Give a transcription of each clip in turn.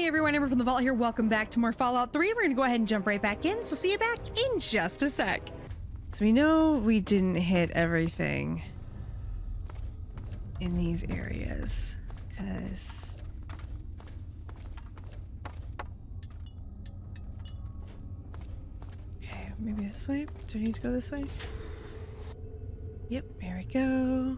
Hey everyone, Amber from the Vault here. Welcome back to more Fallout 3. We're gonna go ahead and jump right back in, so see you back in just a sec. So we know we didn't hit everything in these areas, because okay, maybe this way? Do I need to go this way? Yep, here we go.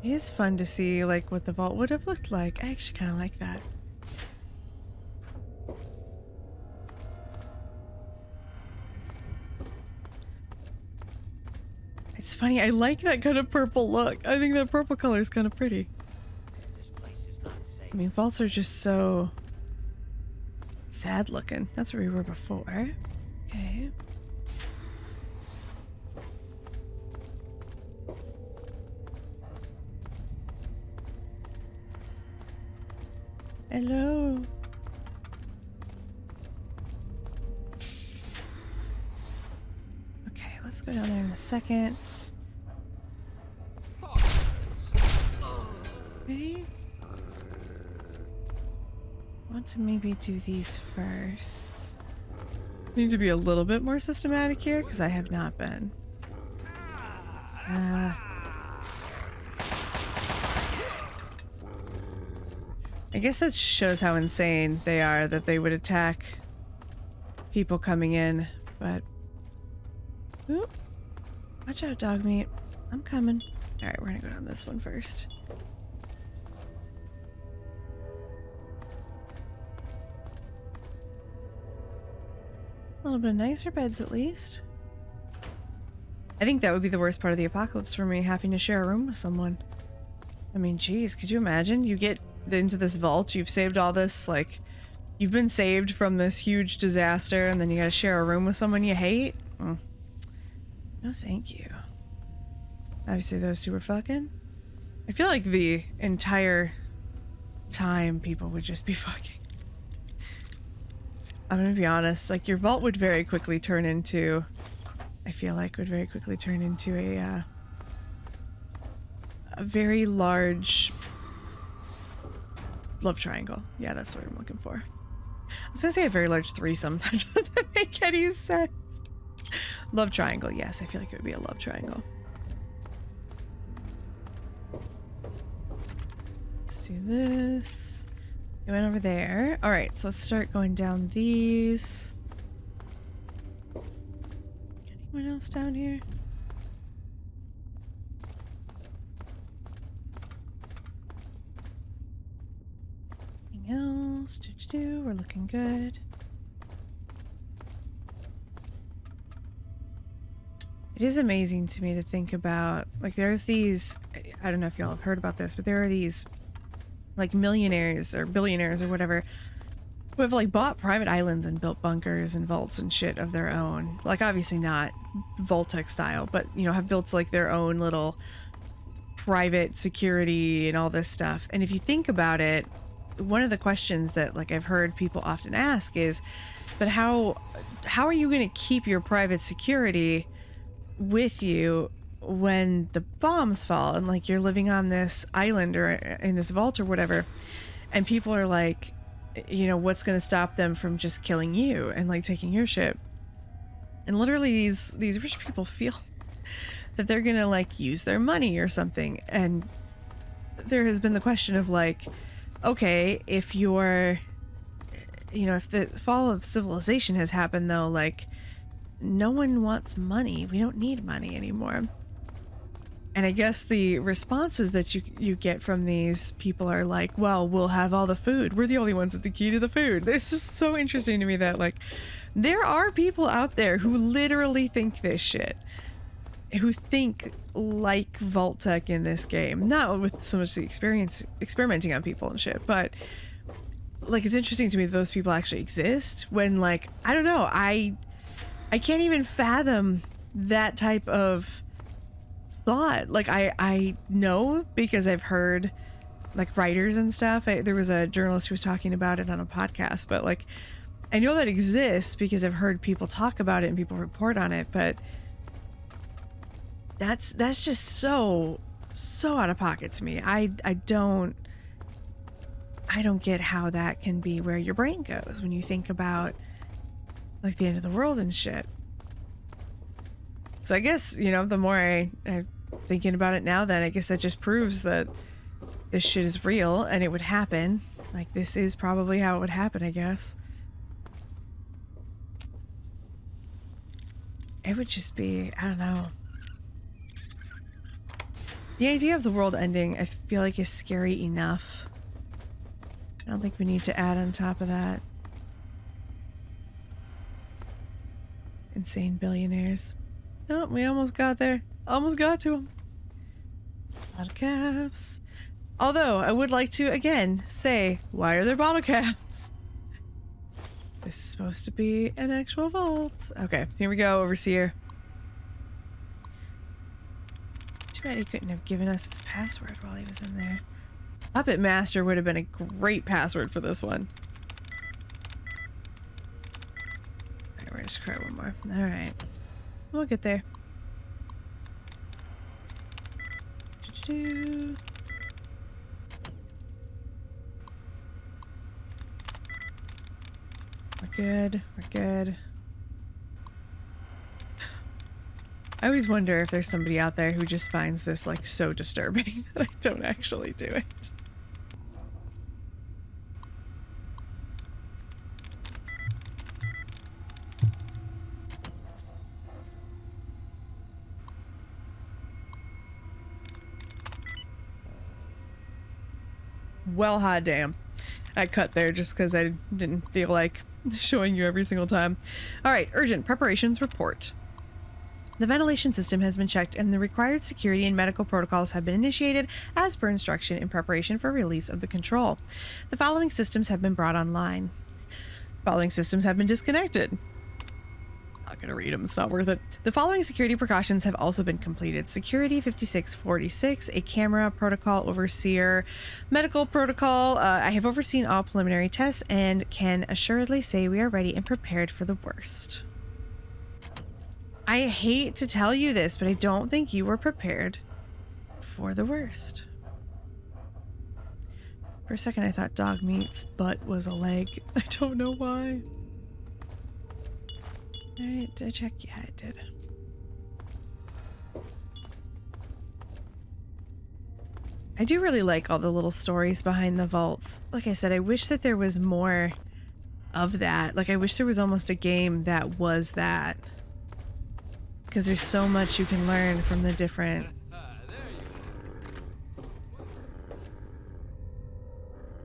It is fun to see like what the vault would have looked like. I actually kind of like that. It's funny, I like that kind of purple look. I think that purple color is kind of pretty. I mean, vaults are just so sad looking. That's where we were before. Okay. Hello. Okay, let's go down there in a second. Okay. I want to maybe do these first. Need to be a little bit more systematic here because I have not been. I guess that shows how insane they are that they would attack people coming in, but oop, watch out, dog meat. I'm coming. All right, we're gonna go down this one first. A little bit nicer beds at least. I think that would be the worst part of the apocalypse for me, having to share a room with someone. I mean, geez, could you imagine? You get into this vault, you've saved all this, like, you've been saved from this huge disaster, and then you gotta share a room with someone you hate? No thank you. Obviously those two were fucking. I feel like the entire time people would just be fucking. I'm gonna be honest, like, your vault would very quickly turn into, I feel like would very quickly turn into a very large love triangle. Yeah, that's what I'm looking for. I was gonna say a very large threesome. That doesn't make any sense. Love triangle. Yes, I feel like it would be a love triangle. Let's do this. It went over there. All right, so let's start going down these. Anyone else down here? Else we're looking good. It is amazing to me to think about, like, there's these, I don't know if y'all have heard about this, but there are these like millionaires or billionaires or whatever who have like bought private islands and built bunkers and vaults and shit of their own, like obviously not Vault-Tec style, but you know, have built like their own little private security and all this stuff. And if you think about it, one of the questions that like I've heard people often ask is, but how are you going to keep your private security with you when the bombs fall and like you're living on this island or in this vault or whatever, and people are like, you know, what's going to stop them from just killing you and like taking your shit? And literally these rich people feel that they're going to like use their money or something. And there has been the question of like, okay, if you're, you know, if the fall of civilization has happened though, like no one wants money. We don't need money anymore. And I guess the responses that you get from these people are like, well, we'll have all the food. We're the only ones with the key to the food. It's just so interesting to me that like there are people out there who literally think this shit, who think like Vault-Tec in this game, not with so much the experimenting on people and shit, but like it's interesting to me that those people actually exist when like, I don't know, I can't even fathom that type of thought. Like I know because I've heard like writers and stuff. There was a journalist who was talking about it on a podcast, but like I know that exists because I've heard people talk about it and people report on it, but that's just so so out of pocket to me. I don't get how that can be where your brain goes when you think about like the end of the world and shit. So I guess, you know, the more I'm thinking about it now, then I guess that just proves that this shit is real and it would happen. Like, this is probably how it would happen, I guess. It would just be, I don't know. The idea of the world ending, I feel like, is scary enough. I don't think we need to add on top of that. Insane billionaires. Oh, we almost got there. Almost got to them. Bottle caps. Although, I would like to, again, say, why are there bottle caps? This is supposed to be an actual vault. Okay, here we go, Overseer. Too bad he couldn't have given us his password while he was in there. Puppet Master would have been a great password for this one. Alright, we're gonna just try one more. Alright. We'll get there. We're good. We're good. I always wonder if there's somebody out there who just finds this like so disturbing that I don't actually do it. Well, hot damn. I cut there just because I didn't feel like showing you every single time. All right, urgent preparations report. The ventilation system has been checked and the required security and medical protocols have been initiated as per instruction in preparation for release of the control. The following systems have been brought online. The following systems have been disconnected. Not gonna read them, it's not worth it. The following security precautions have also been completed. Security 5646, a camera protocol overseer, medical protocol. I have overseen all preliminary tests and can assuredly say we are ready and prepared for the worst. I hate to tell you this, but I don't think you were prepared for the worst. For a second I thought dog meat's butt was a leg. I don't know why. Alright, did I check? Yeah, I did. I do really like all the little stories behind the vaults. Like I said, I wish that there was more of that. Like, I wish there was almost a game that was that. Because there's so much you can learn from the different...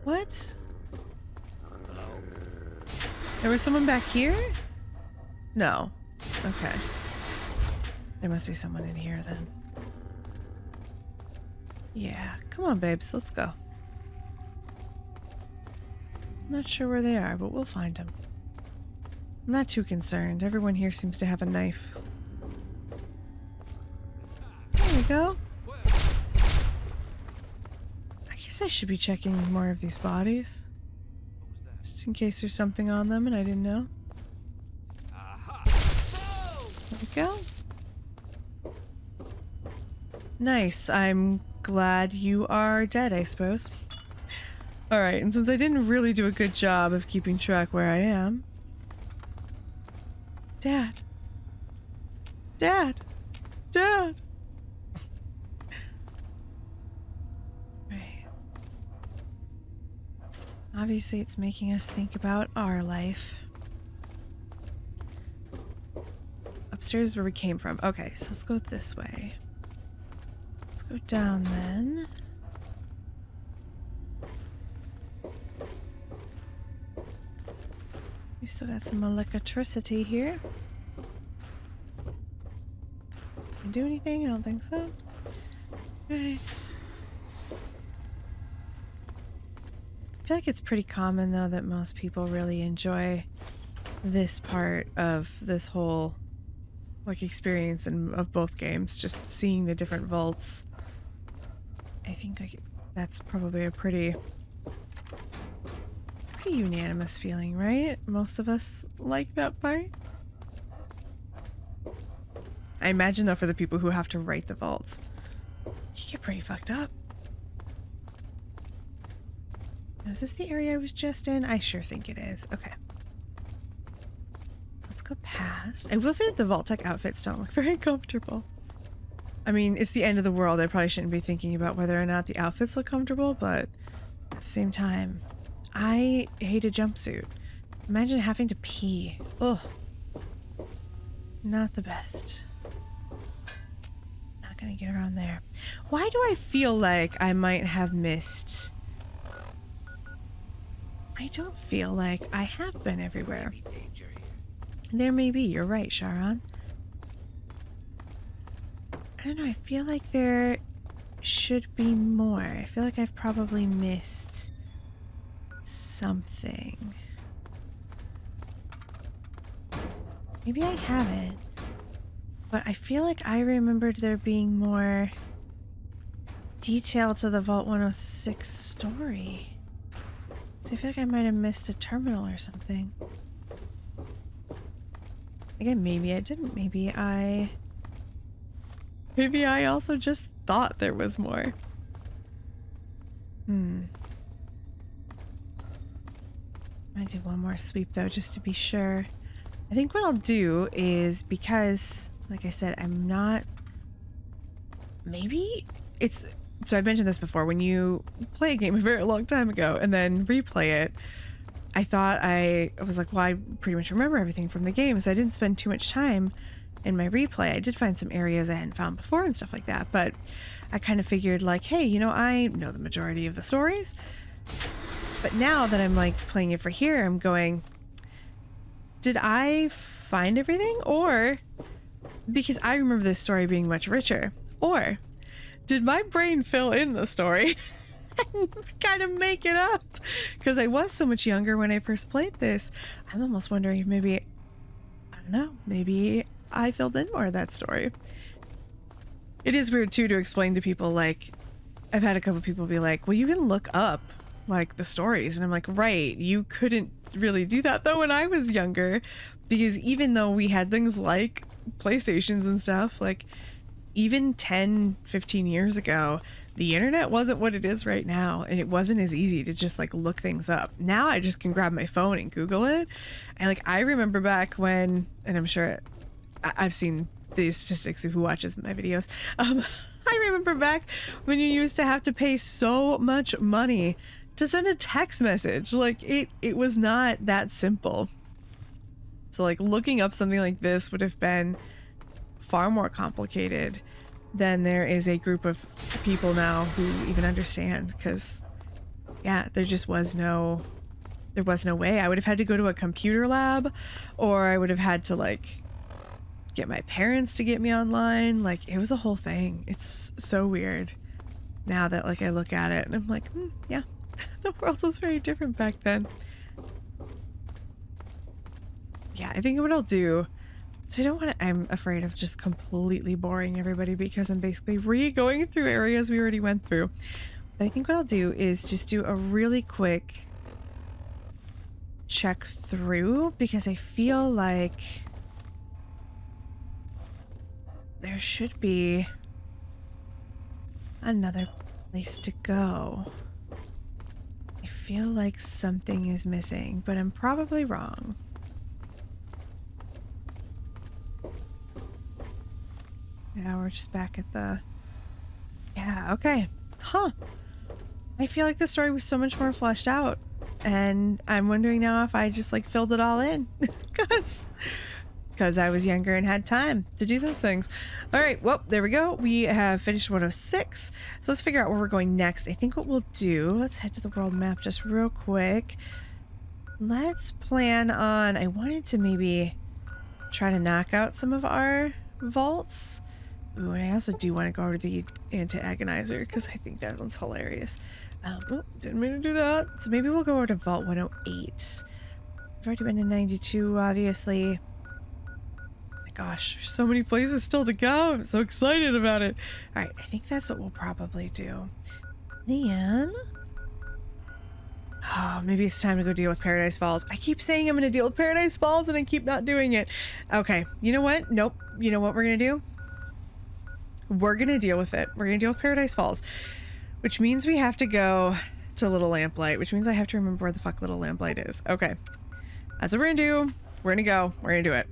What? There was someone back here? No. Okay. There must be someone in here then. Yeah. Come on, babes. Let's go. Not sure where they are, but we'll find them. I'm not too concerned. Everyone here seems to have a knife. There we go. I guess I should be checking more of these bodies. Just in case there's something on them and I didn't know. There we go. Nice. I'm glad you are dead, I suppose. Alright, and since I didn't really do a good job of keeping track where I am... Dad. Dad. Dad. Right. Obviously it's making us think about our life. Upstairs is where we came from. Okay, so let's go this way. Let's go down then. We still got some electricity here. Can I do anything? I don't think so. Right. I feel like it's pretty common though that most people really enjoy this part of this whole like experience and of both games, just seeing the different vaults. I think like that's probably a pretty unanimous feeling, right? Most of us like that part. I imagine though for the people who have to write the vaults, You get pretty fucked up. Now, is this the area I was just in? I sure think it is. Okay. Let's go past. I will say that the Vault-Tec outfits don't look very comfortable. I mean, it's the end of the world. I probably shouldn't be thinking about whether or not the outfits look comfortable, but at the same time, I hate a jumpsuit. Imagine having to pee. Ugh. Not the best. Not gonna get around there. Why do I feel like I might have missed? I don't feel like I have been everywhere. There may be. You're right, Sharon. I don't know. I feel like there should be more. I feel like I've probably missed something. Maybe I haven't. But I feel like I remembered there being more detail to the Vault 106 story. So I feel like I might have missed a terminal or something. Again, maybe I didn't. Maybe I also just thought there was more. I do one more sweep though, just to be sure. I think what I'll do is, because, like I said, I'm not... Maybe it's... So I've mentioned this before. When you play a game a very long time ago and then replay it, I was like, well, I pretty much remember everything from the game, so I didn't spend too much time in my replay. I did find some areas I hadn't found before and stuff like that, but I kind of figured like, hey, you know, I know the majority of the stories. But now that I'm like playing it for here, I'm going, did I find everything? Or, because I remember this story being much richer, or did my brain fill in the story and kind of make it up? Because I was so much younger when I first played this. I'm almost wondering if maybe, I don't know, maybe I filled in more of that story. It is weird too to explain to people, like, I've had a couple people be like, well, you can look up like the stories, and I'm like, right, you couldn't really do that though when I was younger, because even though we had things like PlayStations and stuff, like even 10-15 years ago, the internet wasn't what it is right now, and it wasn't as easy to just like look things up. Now I just can grab my phone and Google it, and like I remember back when, and I'm sure I've seen the statistics of who watches my videos, I remember back when you used to have to pay so much money to send a text message. Like it was not that simple. So like looking up something like this would have been far more complicated than there is a group of people now who even understand, because yeah, there was no way. I would have had to go to a computer lab, or I would have had to like get my parents to get me online. Like it was a whole thing. It's so weird now that like I look at it and I'm like, yeah, the world was very different back then. Yeah, I think what I'll do, so I don't want to, I'm afraid of just completely boring everybody because I'm basically going through areas we already went through. But I think what I'll do is just do a really quick check through, because I feel like there should be another place to go. I feel like something is missing, but I'm probably wrong. Yeah, we're just back at the... Yeah, okay. Huh. I feel like the story was so much more fleshed out, and I'm wondering now if I just like filled it all in because I was younger and had time to do those things. All right, well, there we go. We have finished 106. So let's figure out where we're going next. I think what we'll do, let's head to the world map just real quick. Let's plan on, I wanted to maybe try to knock out some of our vaults. Ooh, and I also do want to go over to the anti-agonizer because I think that one's hilarious. Didn't mean to do that. So maybe we'll go over to Vault 108. I've already been to 92, obviously. My gosh, there's so many places still to go. I'm so excited about it. All right, I think that's what we'll probably do. Then... oh, maybe it's time to go deal with Paradise Falls. I keep saying I'm going to deal with Paradise Falls and I keep not doing it. Okay, you know what? Nope. You know what we're going to do? We're gonna deal with it. We're gonna deal with Paradise Falls, which means we have to go to Little Lamplight, which means I have to remember where the fuck Little Lamplight is. Okay. That's what we're gonna do. We're gonna go. We're gonna do it.